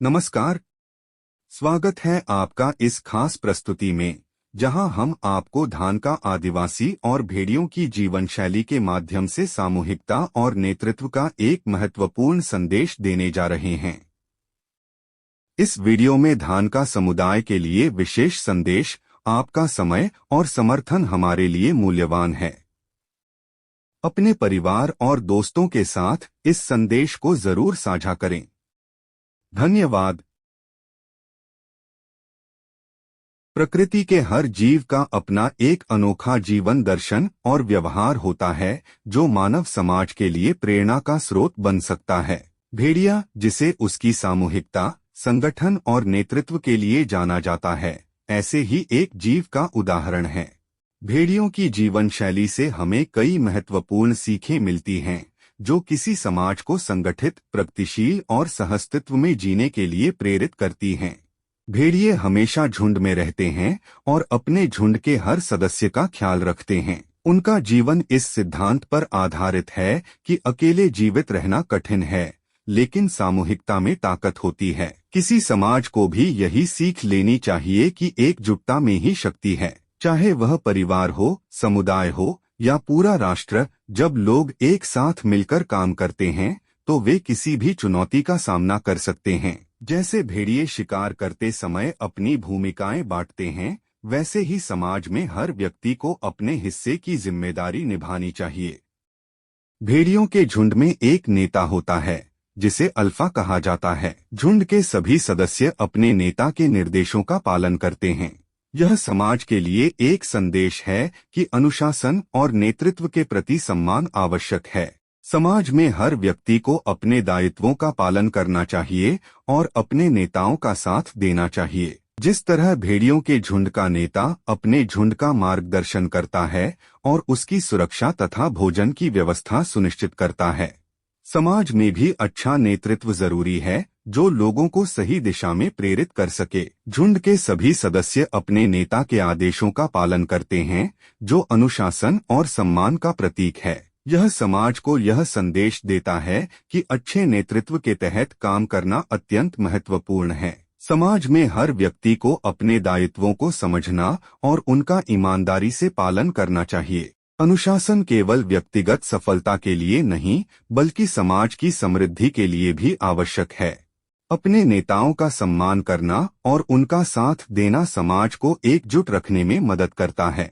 नमस्कार। स्वागत है आपका इस खास प्रस्तुति में, जहां हम आपको धान का आदिवासी और भेड़ियों की जीवन शैली के माध्यम से सामूहिकता और नेतृत्व का एक महत्वपूर्ण संदेश देने जा रहे हैं। इस वीडियो में धान का समुदाय के लिए विशेष संदेश, आपका समय और समर्थन हमारे लिए मूल्यवान है। अपने परिवार और दोस्तों के साथ इस संदेश को जरूर साझा करें। धन्यवाद। प्रकृति के हर जीव का अपना एक अनोखा जीवन दर्शन और व्यवहार होता है, जो मानव समाज के लिए प्रेरणा का स्रोत बन सकता है। भेड़िया, जिसे उसकी सामूहिकता, संगठन और नेतृत्व के लिए जाना जाता है, ऐसे ही एक जीव का उदाहरण है। भेड़ियों की जीवन शैली से हमें कई महत्वपूर्ण सीखें मिलती हैं, जो किसी समाज को संगठित, प्रगतिशील और सहअस्तित्व में जीने के लिए प्रेरित करती हैं। भेड़िए हमेशा झुंड में रहते हैं और अपने झुंड के हर सदस्य का ख्याल रखते हैं। उनका जीवन इस सिद्धांत पर आधारित है कि अकेले जीवित रहना कठिन है, लेकिन सामूहिकता में ताकत होती है। किसी समाज को भी यही सीख लेनी चाहिए कि एकजुटता में ही शक्ति है। चाहे वह परिवार हो, समुदाय हो या पूरा राष्ट्र, जब लोग एक साथ मिलकर काम करते हैं तो वे किसी भी चुनौती का सामना कर सकते हैं। जैसे भेड़िए शिकार करते समय अपनी भूमिकाएं बांटते हैं, वैसे ही समाज में हर व्यक्ति को अपने हिस्से की जिम्मेदारी निभानी चाहिए। भेड़ियों के झुंड में एक नेता होता है, जिसे अल्फा कहा जाता है। झुंड के सभी सदस्य अपने नेता के निर्देशों का पालन करते हैं। यह समाज के लिए एक संदेश है कि अनुशासन और नेतृत्व के प्रति सम्मान आवश्यक है। समाज में हर व्यक्ति को अपने दायित्वों का पालन करना चाहिए और अपने नेताओं का साथ देना चाहिए। जिस तरह भेड़ियों के झुंड का नेता अपने झुंड का मार्गदर्शन करता है और उसकी सुरक्षा तथा भोजन की व्यवस्था सुनिश्चित करता है, समाज में भी अच्छा नेतृत्व जरूरी है, जो लोगों को सही दिशा में प्रेरित कर सके। झुंड के सभी सदस्य अपने नेता के आदेशों का पालन करते हैं, जो अनुशासन और सम्मान का प्रतीक है। यह समाज को यह संदेश देता है कि अच्छे नेतृत्व के तहत काम करना अत्यंत महत्वपूर्ण है। समाज में हर व्यक्ति को अपने दायित्वों को समझना और उनका ईमानदारी से पालन करना चाहिए। अनुशासन केवल व्यक्तिगत सफलता के लिए नहीं, बल्कि समाज की समृद्धि के लिए भी आवश्यक है। अपने नेताओं का सम्मान करना और उनका साथ देना समाज को एकजुट रखने में मदद करता है।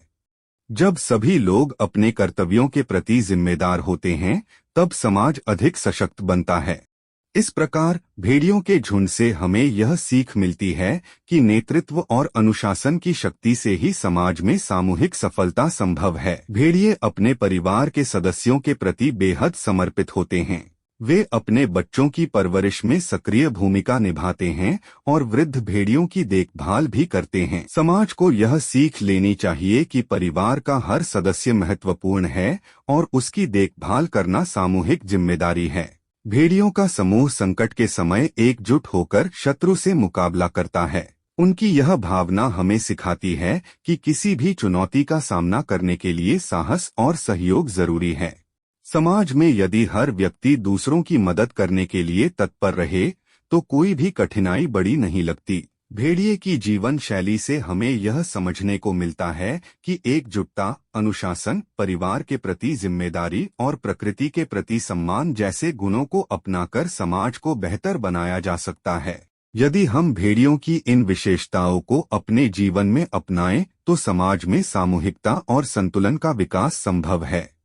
जब सभी लोग अपने कर्तव्यों के प्रति जिम्मेदार होते हैं, तब समाज अधिक सशक्त बनता है। इस प्रकार भेड़ियों के झुंड से हमें यह सीख मिलती है कि नेतृत्व और अनुशासन की शक्ति से ही समाज में सामूहिक सफलता संभव है। भेड़िए अपने परिवार के सदस्यों के प्रति बेहद समर्पित होते हैं। वे अपने बच्चों की परवरिश में सक्रिय भूमिका निभाते हैं और वृद्ध भेड़ियों की देखभाल भी करते हैं। समाज को यह सीख लेनी चाहिए कि परिवार का हर सदस्य महत्वपूर्ण है और उसकी देखभाल करना सामूहिक जिम्मेदारी है। भेड़ियों का समूह संकट के समय एकजुट होकर शत्रु से मुकाबला करता है। उनकी यह भावना हमें सिखाती है कि किसी भी चुनौती का सामना करने के लिए साहस और सहयोग जरूरी है। समाज में यदि हर व्यक्ति दूसरों की मदद करने के लिए तत्पर रहे, तो कोई भी कठिनाई बड़ी नहीं लगती। भेड़िए की जीवन शैली से हमें यह समझने को मिलता है कि एकजुटता, अनुशासन, परिवार के प्रति जिम्मेदारी और प्रकृति के प्रति सम्मान जैसे गुणों को अपनाकर समाज को बेहतर बनाया जा सकता है। यदि हम भेड़ियों की इन विशेषताओं को अपने जीवन में अपनाएं, तो समाज में सामूहिकता और संतुलन का विकास संभव है।